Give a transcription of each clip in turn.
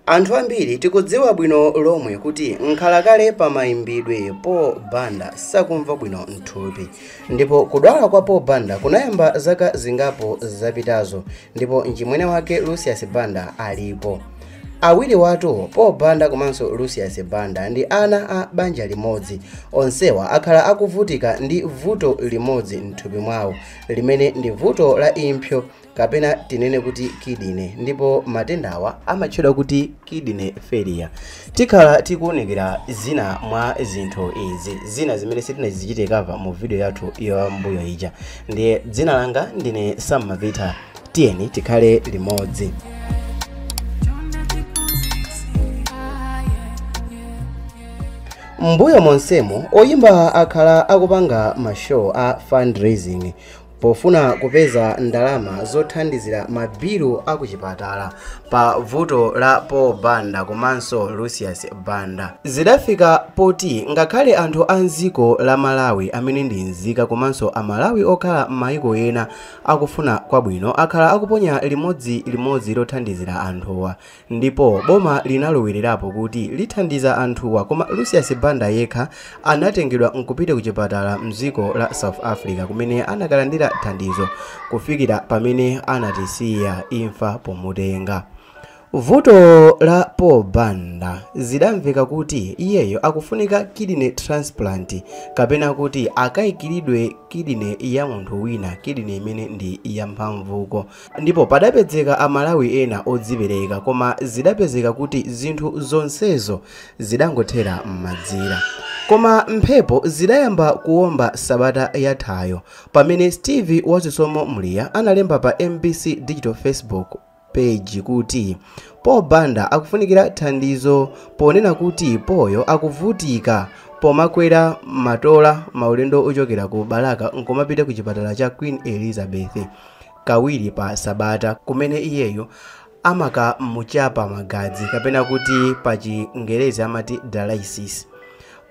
Anthu ambiri tikudziwa bwino lomwe kuti nkhalakale pa mayimbidwe Paul Banda sakumva bwino mthupi, ndipo kudwala kwa Paul Banda kunayamba zaka zingapo zapitazo, ndipo mchimwene wake Lucius Banda alipo. Awiri watu Paul Banda komanso Lucius Banda ndi ana a banja limodzi. Onsewa akhala akuvutika ndi vuto limodzi mthupi mwawo, limene ndi vuto la impsyo kapena tinene kuti kidney, ndipo matendawa amatchedwa kuti kidney failure. Tikhala tikuonekera zina mwa zinthu izi, zina zimene sitinazichite cover mu video yathu ya mbuyo ija. Ndiye dzina langa ndine Sam Mavita, tiyeni tikhale limodzi. Mbuyo monsemo oyimba akhala akupanga mashow a fundraising pofuna kupeza ndalama zothandizira mabilu akuchipatala pa vuto la Paul Banda komanso Lucius Banda. Zidafika poti ngakhale anthu a nziko la Malawi amene ndi nzika komanso amalawi okhala m'mayiko ena akufuna kwabwino akhala akuponya limodzi lothandizira anthuwa, ndipo boma linalowererapo kuti lithandiza anthuwa, koma Lucius Banda yekha anatengedwa nkupita kuchipatala mziko la South Africa kumene anakalandira thandizo kufikira pamene anatisiya imfa pomutenga. Vuto la Paul Banda zidamveka kuti iyeyo akufunika kidney transplant kapena kuti akayikiridwe kidney ya munthu wina, kidney imene ndi yamphamvuko, ndipo padapezeka amalawi ena odzipereka, koma zidapezeka kuti zinthu zonsezo zidangothera m'madzira. Koma mphepo zidayamba kuwomba sabata yathayo pamene Steve Wazisomo Mliya analemba pa MBC Digital Facebook page kuti Paul Banda akufunikira thandizo ponena kuti Poyo akuvutika pomakwera matola maulendo ochokera ku Balaka nkomapita ku chipatala cha Queen Elizabeth kawiri pa sabata, kumene iyeyo amaka muchapa magazi kapena kuti pa Chingerezi amati dialysis.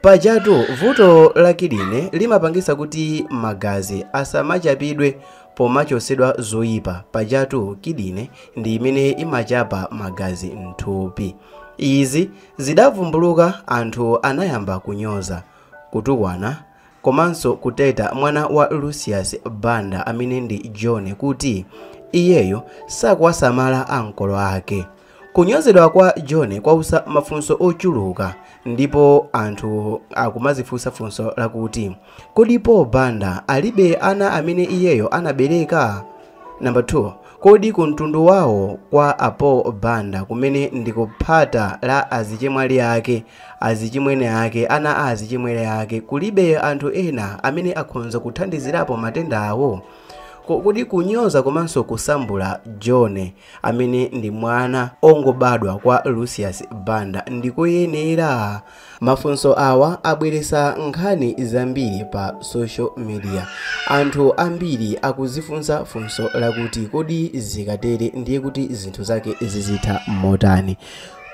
Pajatu vuto la kidney limapangisa kuti magazi asamachapidwe pomachosedwa zoyipa. Pajatu kidney ndi imene imachapa magazi mthupi. Izi zidavumbuluka, anthu anayamba kunyoza, kutukwana komanso kuteta mwana wa Lucius Banda amene ndi John kuti iyeyo sakuwasamala ankolo ake. Kunyozedwa kwa John kwausa mafunso ochuluka, ndipo anthu akumazifunsa funso lakuti kodi Paul Banda alibe ana amene iyeyo anabereka? Number 2, kodi kumtundu wawo kwa Paul Banda kumene ndikuphata la azichemwali ake, azichimwene ake, ana a azichimwene ake, kulibe anthu ena amene akhonza kuthandizirapo matenda awo? Kodi kunyoza komanso kusambula John amene ndi mwana ongobadwa kwa Lucius Banda ndikoyenera? Mafunso awa abweresa nkhani zambiri pa social media. Anthu ambiri akuzifunsa funso lakuti kodi zikatere ndiye kuti zinthu zake zizitha motani.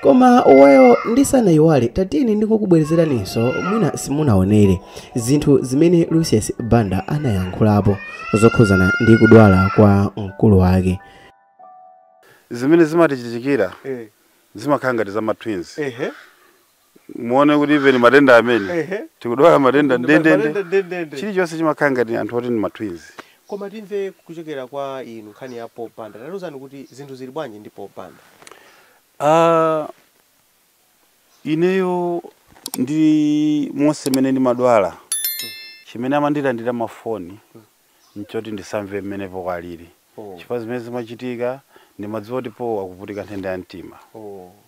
Koma oweyo ndisanayiwale tatiyeni ndikukubwerezeraninso mwina simunaonere zinthu zimene Lucius Banda anayankhulapo zokhuzana ndi kudwala kwa mkulu wake. Zimene zimatichitikira zimakhala ngati za twins. Muone kuti even matenda amene tikudwala matenda ndendende chilichonse chimakhala ngati anthu oti ndi twins. Koma timve kuchokera kwa inu nkhani ya Paul Banda, taluzani kuti zinthu zili bwanji ndi Paul Banda. Ineyo ndi monse mene ndi madwala chimene amandilandira mafoni nchoti ndisamve mmenepo kwaliri. Chifukwa zimene zimachitika ndimadziwa kuti Paul akuvutika nthenda ya mtima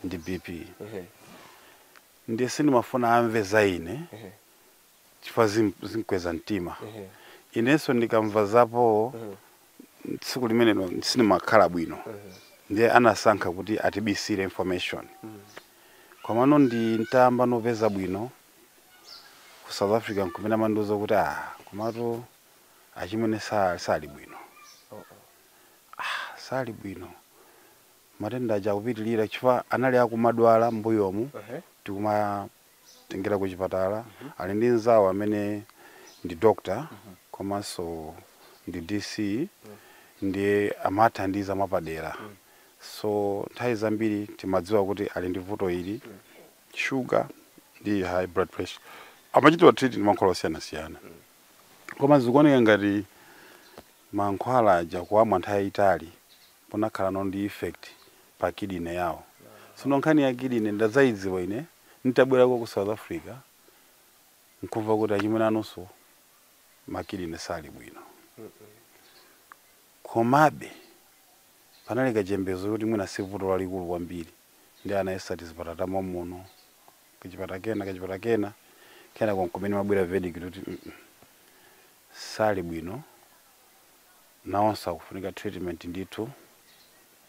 ndi BP. Ndiye sindimafuna amve za ine chifukwa zinkweza mtima. Inenso ndikamva zapo tsiku limene sindimakhala bwino. Ndiye anasankha kuti atibisire information. Komano ndi ntamba nopeza bwino ku South Africa nkumene amandiuza kuti komatu achimwene sali bwino. Sali bwino. Matenda aja kupitilira chifukwa anali akumadwala mbuyomu tikumatengera ku chipatala. Ali ndi nzawo amene ndi doctor komanso ndi DC ndiye amathandiza mapadera. so nthawi zambiri timadziwa kuti ali ndi vuto ili sugar ndi high blood pressure amachitwa treat ndi mankhwala osiyana-siyana koma zikuoneka ngati mankhwala aja kuamwa nthawi yayitali ponakhala no ndi effect pa kidney yawo so nkhani ya kidney ndadzayidziwa ine nitabwerako ku South Africa nkumva kuti achimwene anunso makidney sali bwino komabe panali kachembezo kuti mwina si vuto lalikulu kwambiri ndi anayesa tizipatala muno kachipata kena kumene mabwera verdict kuti sali bwino nawonso akufunika treatment ndithu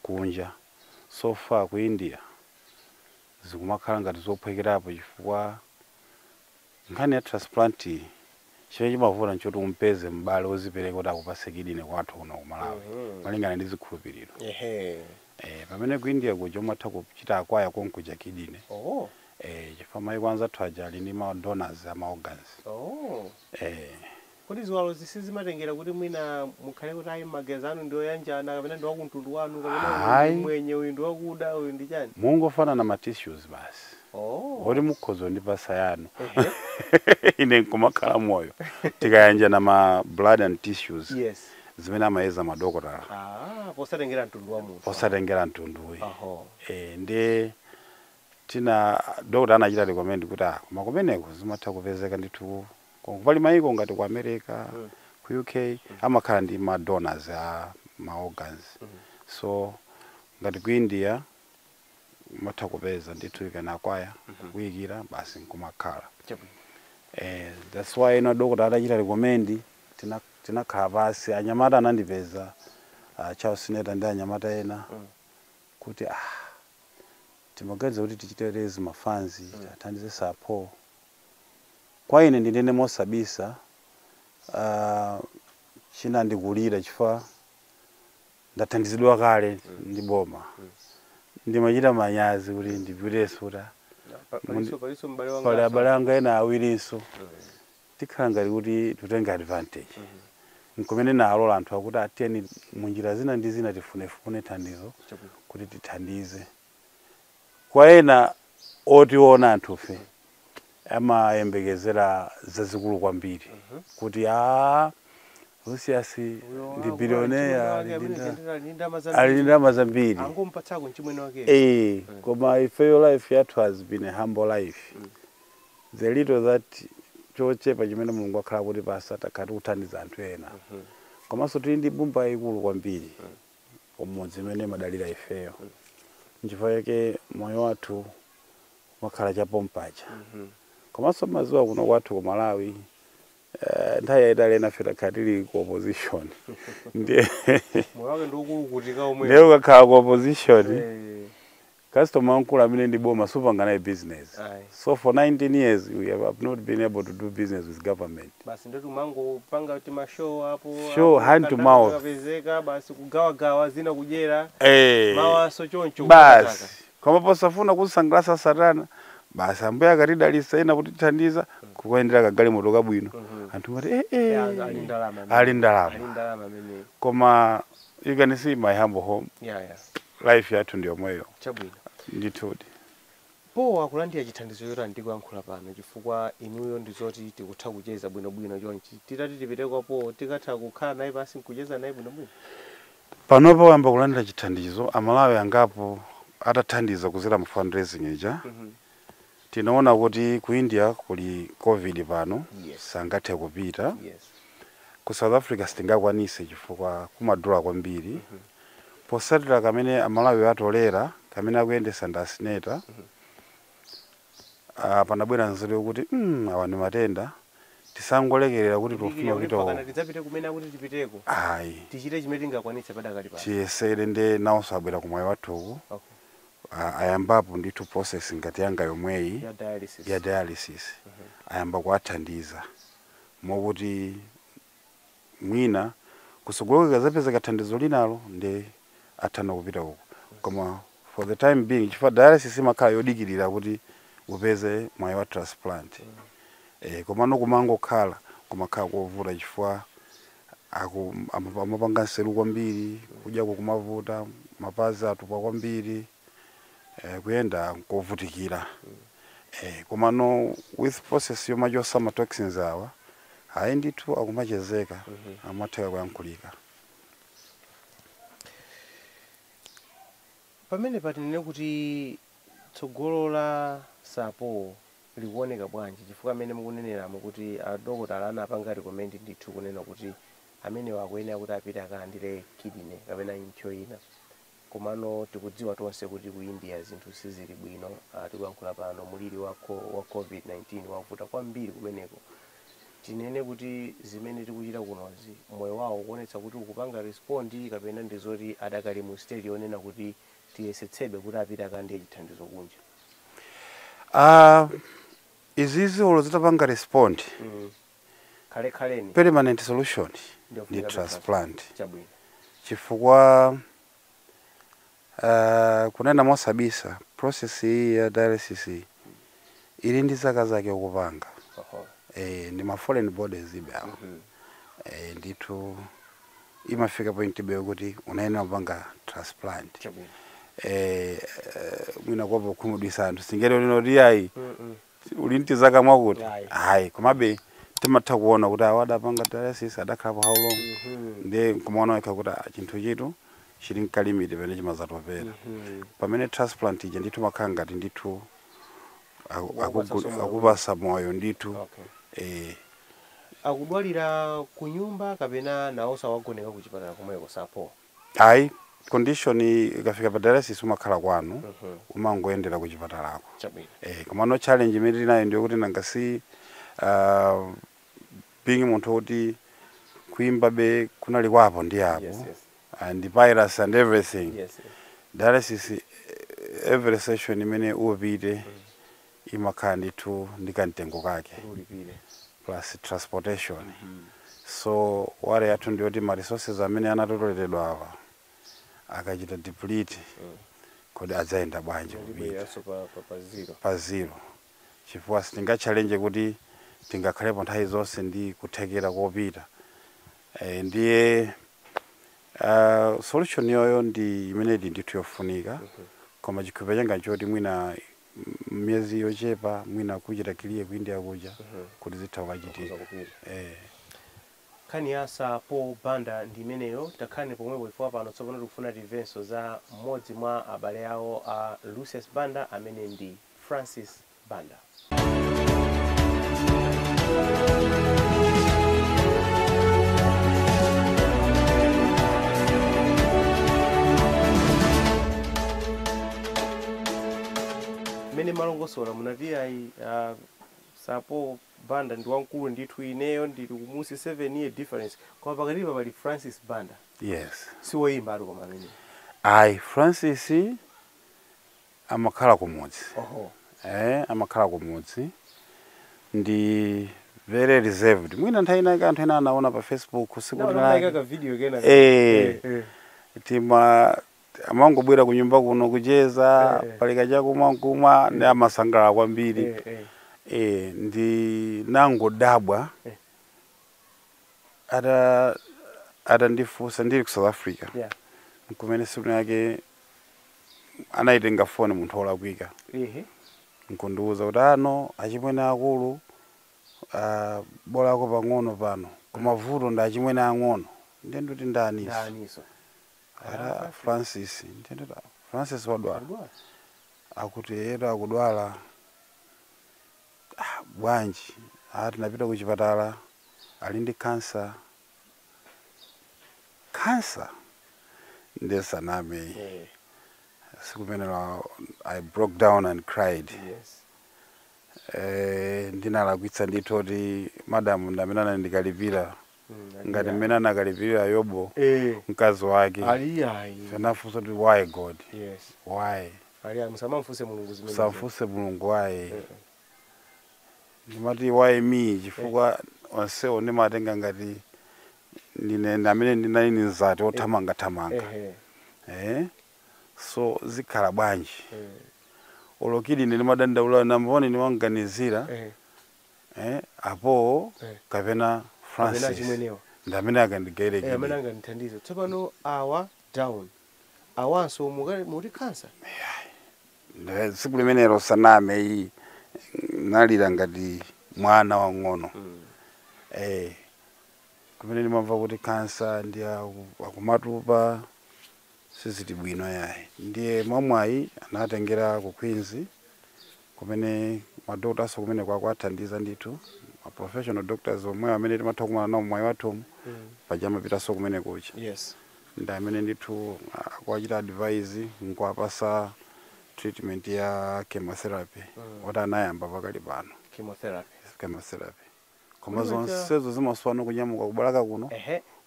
kunja so far ku India zikumakhala ngati zophwekerapo chifukwa nkhani ya transplant chimene chimavuta nchoti umpeze m'bale wozipereka kuti akupase kidney kwathu kuno ku Malawi malingana ndi zikhulupiriro pamene ku India kuja umatha kuchita akwaya konkuja kidney chifukwa maiko anzathu aja ali ndi ma donors ama organs kodi ziwalo zisizimatengera kuti mwina mukhale kuti ayi magazi anu ndi oyanjana kapena ndi wakuntundu wanu kapena mwenye uyu ndi wakuda uyu ndi chani mungofana na ma tissues basi oti mukhozo ndipasa yanu ine nkumakhala moyo tikayanjana ma blood and tissues zimene amayeza madokotala posatengera mtundu wa munthu posatengera mtundu ndi tina dokotala anachita recommend kuti koma kumeneko zimatha kupezeka ndithu pali maiko ngati ku America ku UK amakhala ndi ma donors ma organs so ngati ku India matha kupeza ndithu ikana akwaya kuyikira basi nkumakhala that's why ino dokotala adachita recommend tinakhala pasi anyamata anandipeza Charles Sineta ndi anyamata ena kuti timaganiza kuti tichite raise mafunds athandize sapo kwa ine ndinene mosabisa china ndikulira chifukwa ndathandizidwa kale ndi boma ndimachita manyazi kuti ndipiteso kuti pali abale anga ena awirinso tikhala ngati kuti tutenge advantage nkumene naalola anthu akuti atiyeni munjira zina ndi zina tifunefune thandizo kuti tithandize kwa ena otiona anthufe amayembekezera zazikulu kwambiri kuti Lucius ndi billionaire ali ndalama zambiri angompatsako nchimwene wake koma ife your life yathu has been a humble life the little that chochepa chimene Mulungu akhala kuti pasa takati kuthandiza anthu ena komanso tili ndi bumba ikulu kwambiri umodzi imene madalira ifeyo nchifukwa yake moyo wathu makhala chapompacha komanso mazuwa kuno kwathu ku Malawi nthawi yayitali ena feta khatili ku opposition ndiye moyo wake ndikukutika omwe ndiye ukakhala ku opposition customer wankulu amene ndi boma supangana business so for 19 years we have not been able to do business with government basi ndio tumango panga kuti ma show hapo show hand to mouth kapezeka basi kugawa zina kujera mawaso choncho basi koma posafuna kusangalasa satana basi ambuya akatidalisa ena kuti tithandiza kukuendera kagali moto kabwino anthu ngati ali ndalama koma you can see my humble home life yathu ndiyo moyo chabwino ndithudi po akulandira chithandizo yota ndikuyankhula pano chifukwa inuyo ndizoti tikutha kucheza bwinobwino chonchi titati tipiteko po tikatha kukhala naye pasi nkucheza naye bwinobwino panopa wayamba kulandira chithandizo amalawi angapo atathandiza kuzera mu fundraising ija tinaona kuti ku India kuli covid pano sangathe kupita ku South Africa sitingakwanise chifukwa kumadula kwambiri posatira kamene amalawi atolera kamene akuyendesa ndasineta panabwera nzeru kuti awa ndi matenda tisangolekerera kuti tofuna kupita tidzapite kumene akuti tipiteko tichite chimene tingakwanise padakali pa chiyesere nde nawonso abwera kumwayi wathuku ayambapo ndithu process ngati yanga yomweyi ya dialysis ayamba kuwathandiza mokuti mwina kusogoleka zapeza kathandizo linalo ndi athana kupita uko koma for the time being chifukwa dialysis imakhala yodikirira kuti upeze mwayi wa transplant koma nokumangokhala kumakhala kovuta chifukwa amapanga nseru kwambiri kudyako kumavuta mapazi atupa kwambiri kuyenda nkovutikira komano with process yomachosa ma toxins awa hayi ndithu akumachezeka amatheka kuyankhulika. Pamene patinene kuti tsogolo la sapo likuoneka bwanji chifukwa amene mukuneneramo kuti adokotala anapanga recommend ndithu kunena kuti amene wakuyenera kuti apite akalandire kidney kapena impsyo ina, komano tikudziwa tonse kuti ku India zinthu sizili bwino. Tikuyankhula pano muliri wa COVID-19 wavuta kwambiri kumeneko. Tinene kuti zimene tikuchita kunozi moyo wawo kuonetsa kuti ukupanga respond kapena ndizoti adakali mu stage yonena kuti tiyesetsebe kuti apite akalandire chithandizo kunja. Izizi olo zitapanga respond Kale permanent solution ni transplant. Chabwino. Chifukwa kunena mosabisa process hii ya dialysis ili ndi zaka zake ukupanga. Ni ma foreign bodies zibe awo. Ndithu imafika point be kuti unayenera kupanga transplant. Chabwino. Mwina kwapo kumudisa anthu singere linoti ayi ulinti zaka mwakuti hayi komabe timatha kuona kuti awada panga dialysis adakhalapo how long ndiye kumaona kuti chinthu chitu chili nkalimiti pene chimazatopera. Pamene transplant ija ndithu makhala ngati ndithu akupasa moyo ndithu. Akudwalira ku nyumba kapena nawonso awagoneka ku chipatala komweko sapo? Hayi condition ikafika pa dialysis umakhala kwanu umangoendera ku chipatalako. Chabwino. Komano challenge imene tinayo ndiyo kuti nangasi being munthu kuti kuimbabe kunali kwapo ndi apo and virus and everything. Dialysis every session imene upite imakhala ndithu ndikamtengo kake plus transportation. So wale yathu ndiyo kuti ma resources amene anatotoletedwa awa akachita deplete kodi adzaenda bwanji kupita pa zero. Chifukwa sitinga challenge kuti tingakhalepo nthawi zonse ndi kuthekera kopita. Ndiye solution yoyo ndi imene ndithu yofunika koma chikhope changa nchoti mwina myezi yochepa mwina kuchita kiliye ku India kuja kuti zitha kuchitika. Kani ya Sapo Banda ndi imeneyo takhani pomwepo ifwa pano tsopano tikufuna tivenso za mmodzi mwa abale awo a Lucius Banda amene ndi Francis Banda. Mene malongosola munati ayi Sapo Banda ndi wankulu ndithu ineyo ndili kumusi 7 year difference kwa pakati pa pali Francis Banda. Yes. Siwoyimba ali koma amene. Ayi Francis amakhala kumudzi. Amakhala kumudzi ndi very reserved. Mwina nthawi ina anthu ena anaona pa Facebook usiku na ka video kena. Tima amangobwera ku nyumba kuno kucheza palika chakumwa ndi amasangala kwambiri. Ndi nangodabwa atandifunsa ndili ku South Africa. Nkumene siku yake anaitenga phone munthu olakwika. Nkundiuza kuti ano achimwene akulu bolako pang'ono pano kumavuto ndi achimwene ang'ono. Ndiye ndikuti ndaniso. Francis ndiye Francis wadwala. Akuti yetu akudwala bwanji tinapita ku chipatala ali ndi cancer. Ndesaname sikumenera I broke down and cried. Ndinalakwitsa ndithu kuti madam ndamene ndikalipira ngati mmene anakalipira Yobo mkazi wake. Anafunsa kuti why God? Why? Musamamfunse Mulungu zimene. Musamfunse Mulungu why? Ndimati why me? Chifukwa onsewo ndimatenga ngati ndine amene ndinali nzati othamanga. So zikhala bwanji. Olokidi ndimadandaula namboni niwanganizira apo kapena Francis ndamene akandigaire amene angandithandize tsopano awa down awanso muti kansa tsiku limenelo saname iyi nalira ngati mwana wang'ono kumene ndimamva kuti kansa ndi akumatupa siziti bwino yayi ndiye mwamwayi anatengera ku Queens kumene madoktaso kumene kwakwathandiza ndithu ma professional doctors omwe amene timatha kumana nawo mwayi wathu pajama pitaso kumene kucha yes ndi amene ndithu akwachita advise nkwapasa treatment ya chemotherapy oti anayamba pakali pano chemotherapy koma zonsezo zimaswana kunyamuka kubalaka kuno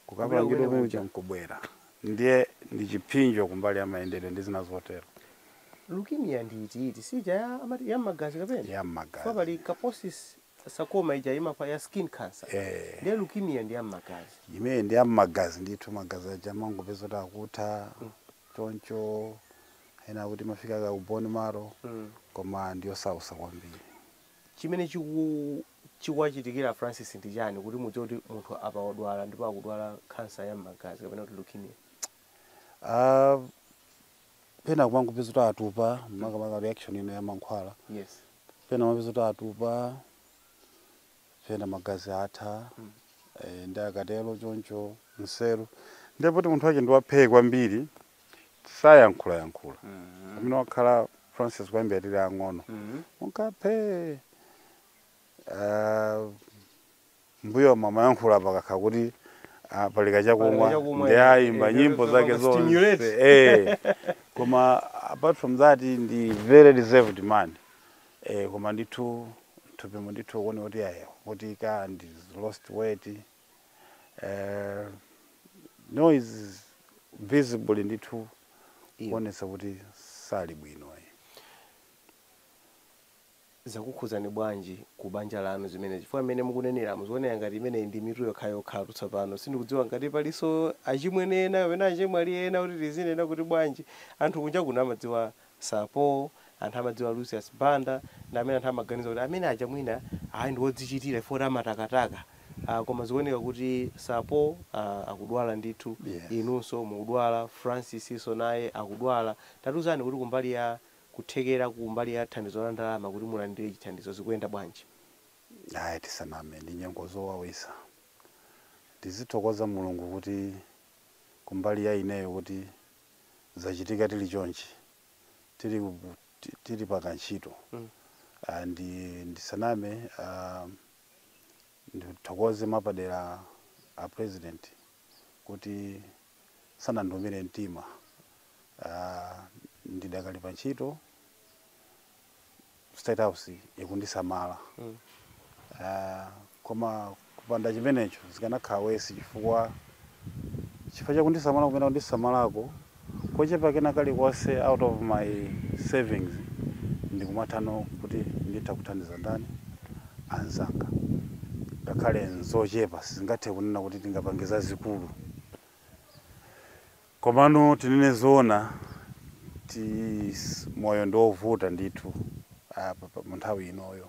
kukapala kitu kuja mkubwera ndiye ndi chipinjo kumbali ya mayendedwe ndi zinazotero. Leukemia ndi sija ya magazi kapena ya magazi kwa bali kaposis sakoma ija imapa ya skin cancer ndiye leukemia ndi ya magazi imene ndi ya magazi ndithu magazi aja mangu pezota akuta choncho ena kuti mafika ka uboni maro koma ndiyo sausa kwambiri chimene chikuwachitikira Francis ndi chani kuti muchoti munthu apa odwala ndipo akudwala cancer ya magazi kapena kuti leukemia pena kwangu pezota atupa maka reaction ino ya mankhwala yes pena mapezota atupa pena magazi atha ndi akatelo choncho nseru ndipo kuti munthu wake ndiwaphe kwambiri sayankhula amene wakhala Francis kwambiri atili ang'ono munkaphe mbuyo mama yankhula pakakha kuti palika chakumwa ndi ayimba nyimbo zake zonse koma apart from that ndi very reserved man koma ndithu tupimo ndithu kuone kuti yayo kuti ka ndi lost weight no is visible ndithu kuonesa kuti sali bwino zakukhuzani bwanji ku banja lanu zimene chifukwa amene mukunenera muzione ngati imene ndi mitu yokha tsopano sindikudziwa ngati paliso achimwene ena kapena achimwali ena kuti tizinena kuti bwanji anthu kunja kuno amadziwa Sapo anthu amadziwa Lucius Banda na amene anthu amaganiza kuti amene aja mwina ayi ndi wodzichitira ifota amatakataka koma zikuoneka kuti Sapo akudwala ndithu inunso mukudwala Francis iso naye akudwala tatuzani kuti kumbali ya kuthekera kumbali ya thandizo la ndalama kuti mulandire chithandizo zikuyenda bwanji ayi tisaname ndi nyengo zowawisa tizithokoza Mulungu kuti kumbali ya ineyo kuti zachitika tili chonchi tili pakantchito ndisaname ndithokoze mapadera a president kuti sanandumire mtima ndidakali pa ntchito State House ikundisamala koma kupanda chimenecho zikanakhala wesi chifukwa chakundisamala kumene kundisamalako kochepa kena kalikonse out of my savings ndikumathano kuti nditha kuthandiza ndani anzanga ngakhale nzochepa singathe kunena kuti tingapangiza zikulu komano tinene zoona moyo ndovuta ndithu mu nthawi inoyo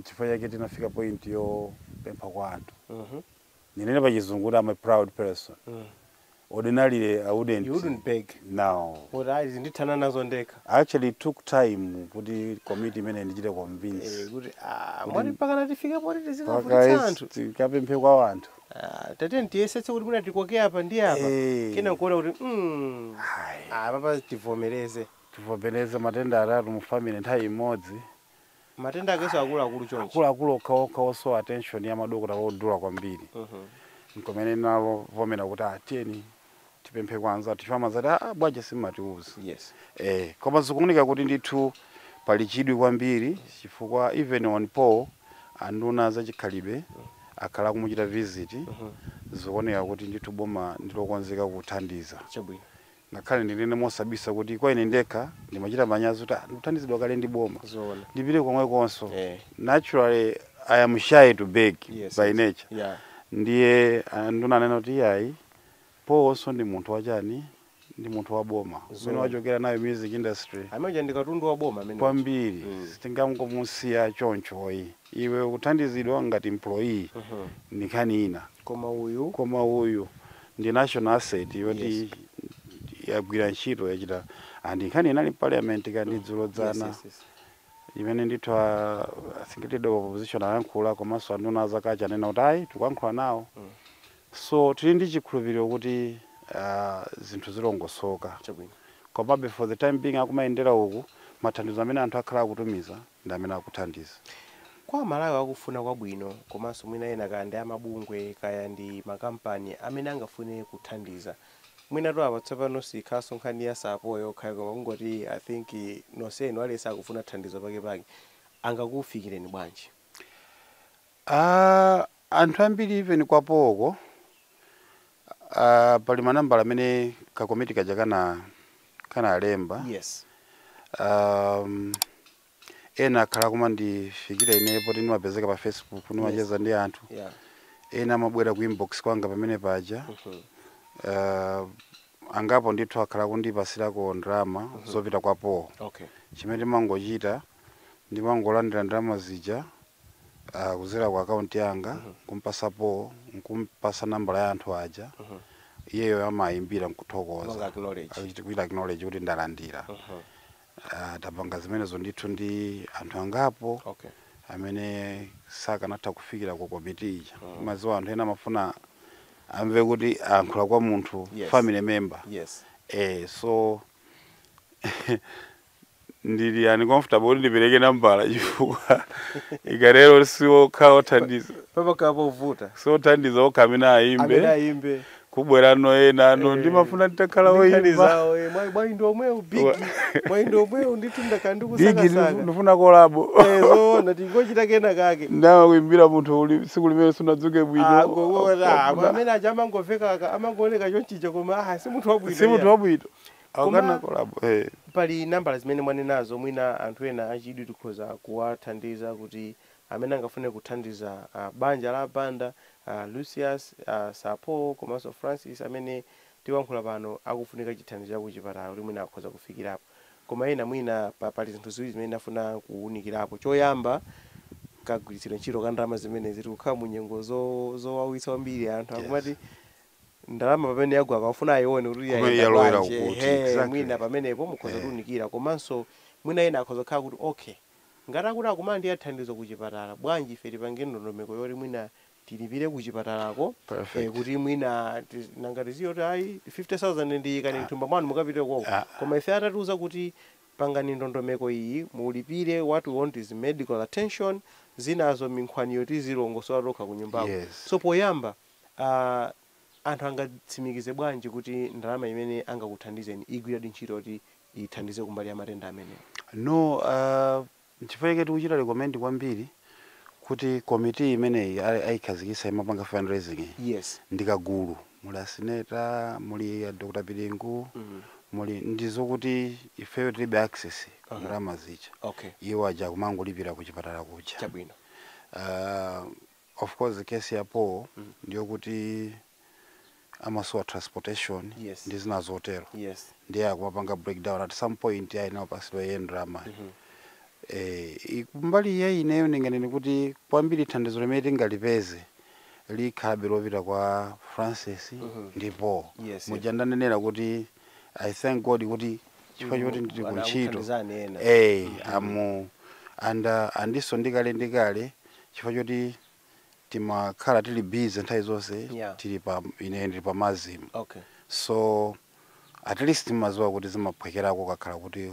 chifukwa chake tinafika point yo pempha kwa anthu ninene pa chizungu kuti I'm a proud person ordinarily I wouldn't beg no what I ndithana nazo ndekha actually took time kuti committee imene ndichite convince kuti mwati pakana tifike poti tizikavutitsa anthu tikapemphe kwa anthu tate ndiyesetse kuti muna tikoke apa ndi apa kena nkuona kuti papa tivomereze matenda atatu mu family nthawi imodzi matenda akeso akuluakulu chonchi akuluakulu okhaokha also attention ya madokota odula kwambiri nkomene navomera kuti atiyeni tipemphe kwanza tifama zati bwaje simatiuza yes koma zikuoneka kuti ndithu pali chidwi kwambiri chifukwa even on poll anduna za chikhalibe akhala kumuchita visit zikuoneka kuti ndithu boma ndilokonzeka kuthandiza chabwino ngakhale ndinene mosabisa kuti kwa ine ndekha ndimachita manyazi kuti ndithandizidwa kale ndi boma ndipite komwe konso naturally I am shy to beg by nature ndiye nduna anena kuti yayi ponso ndi munthu wachani ndi munthu wa boma umene wachokera nayo music industry amene ndikatundu wa boma amene kwambiri sitingamusiya chonchoyi iwe kuthandizidwa ngati employee nikhani ina koma uyu ndi national asset yoti yagwira ntchito yachita and nkhani inali parliament kandi dzulodzana imene ndithu asingitide opposition ayankhula komanso anduna zakacha anena kuti ayi tikuyankhula nawo so tili ndi chikhulupiriro kuti zinthu zilongosoka komabe for the time being akumayendera uku mathandizo amene anthu akhala akutumiza ndi amene akuthandiza kwa Malawi akufuna kwabwino komanso mwina ena kaya ndi amabungwe kaya ndi makampani amene angafune kuthandiza mwina to apa tsopano sikhaso nkhani ya sapoyo kaya koma kungoti I think noseno alesa akufuna thandizo pake angakufikireni bwanji anthu ambiri even kwapoko pali manambala amene kakomiti kaja kana alemba yes ena akhala kuma ndifikira inepo ndimapezeka pa Facebook ndimacheza ndi anthu ena amabwera ku inbox kwanga pamene paja angapo ndithu akhala kundipasirako ndrama zopita kwapo chimene ndimangochita ndimangolandira ndrama zija kuzera kwa account yanga kumpasapo nkumpasa nambala ya anthu aja iyeyo amayimbira nkuthokoza achikuita acknowledge kuti ndalandira tapanga zimenezo ndithu ndi anthu angapo amene sakanatha kufikira ku komiti ija maziwa anthu ena amafuna amve kuti ankhula kwa munthu family member so ndili uncomfortable kuti ndipereke nambala chifukwa ikarero siwokha othandiza papakapovuta so thandiza okha amene ayimbe kubwera no ena no ndimafuna nditakhala woyimba mwayindo omwe big mwayindo omwe nditunda kandi kusakasaka ndifuna kolabo so natingochita kena kake ndawa kuimbira munthu uli siku limene sunadzuke bwino amene aja amangoveka amangooneka chonchicha koma si munthu wabwino akana kolabo pali nambala zimene mwanenazo mwina anthu ena achidwi tikhoza kuwathandiza kuti amene angafune kuthandiza banja la banda Lucius Sapo komanso Francis amene tiwankhula pano akufunika chithandizo cha kuchipatala kuti mwina akhoza kufikirapo koma ena mwina pali zinthu ziwiri zimene ndafuna kuwunikirapo choyamba kagwiritsidwe ntchito ka ndalama zimene ziri kukhala mu nyengo zowawitsa kwambiri anthu akumati ndalama pamene yagwa akafuna ayione kuti yalowera kuti mwina pamenepo mukhoza kuwunikira komanso mwina ena akhoza kukhala kuti okay ngati akuti akumana ndi athandizo kuchipatala bwanji ife tipange ndondomeko yoti mwina tilipire kuchipatalako kuti mwina nangati ziyo kuti ayi 50,000 ndi kani mthumba mwanu mukapite koko koma ife atatiuza kuti pangani ndondomeko iyi mulipire what we want is medical attention zinazo minkhwaniyo tizilongosola tokha ku nyumbako so poyamba anthu angatsimikize bwanji kuti ndalama imene angakuthandizeni igwira ntchito kuti ithandize kumbali ya matenda amene no nchifukwa tikuchita recommend kwambiri kuti komiti imeneyi ayikhazikitsa imapanga fundraising ndikagulu muli aseneta muli Dr. Pilingu muli ndizokuti ifeyo tilibe access ndalama zija iwo aja kumangolipira kuchipatala kuja of course case yapo ndiyo kuti amasowa transportation ndi zina zotero ndiye akumapanga breakdown at some point ayinapasidwa iye ndrama kumbali ya ineyo ndinganene kuti kwambiri thandizo limene tingalipeze likhalabe lopita kwa Francis ndipo muja ndanenera kuti I thank God kuti chifukwa choti ndili kuntchito andiso ndikale chifukwa choti timakhala tili busy nthawi zonse tili ndili pa mazimu so at least maziwa kuti zimaphwekerako kakhala kuti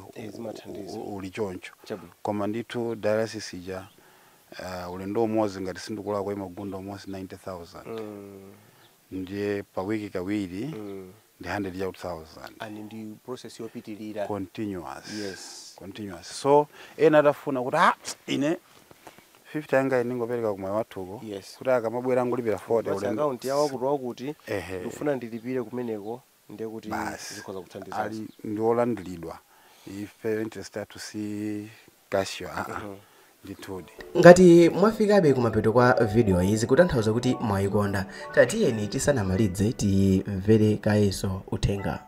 uli choncho koma ndithu dialysis ija ulendo umodzi ngati sindikulakwa imagunda almost 90,000 ndiye pa wiki kawiri ndi 100,000 and ndi process yopitilira continuous so ena atafuna kuti ine 50 yanga ningopereka kumwe wathuko kuti akamabwera ngolipira 40 account yawo kuti wakuti ufuna ndilipire kumeneko ndiye kuti zikhoza kuthandiza ali ndiolandilidwa ife interest yathu si kasho ndithudi ngati mwafikabe kumapeto kwa video izi kutanthauza kuti mwayikonda tatiyeni tisanamalize timvere kayeso uthenga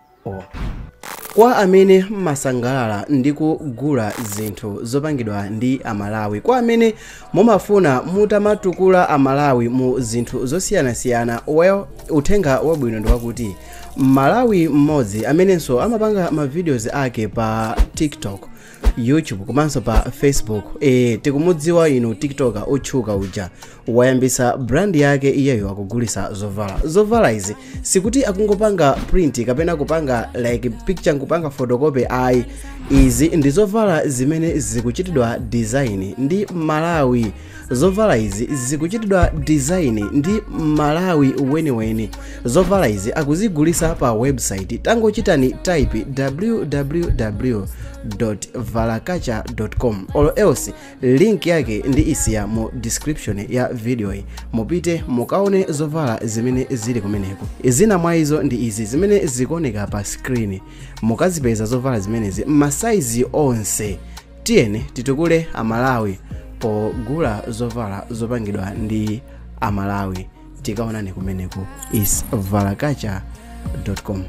kwa amene masangalala ndi kugula zinthu zopangidwa ndi Amalawi, kwa amene mumafuna mutamatukula Amalawi mu zinthu zosiyanasiyana, uthenga wabwino ndi wakuti Malawi mmodzi amenenso amapanga ma videos ake pa TikTok, YouTube komanso pa Facebook. Tikumudziwa inu TikToker otchuka uja wayambisa brand yake iyeyo akugulisa zovala izi sikuti akungopanga print kapena kupanga like picture kupanga photocopy ayi. Izi ndi zovala zimene zikuchitidwa design ndi Malawi. Zovala izi zikuchitidwa design ndi Malawi weniweni. Zovala izi akuzigulisa pa website, tangochitani type www.valakacha.com or else link yake ndi isiya mu description ya video hii. Mupite mukaone zovala zimene zili kumeneko. Zina mwa izo ndi izi zimene zikuoneka pa screen. Mukazipeza zovala zimenezi masaizi onse. Tiyeni titukule Amalawi pogula zovala zopangidwa ndi Amalawi. Tikaonane kumeneko is valakacha.com.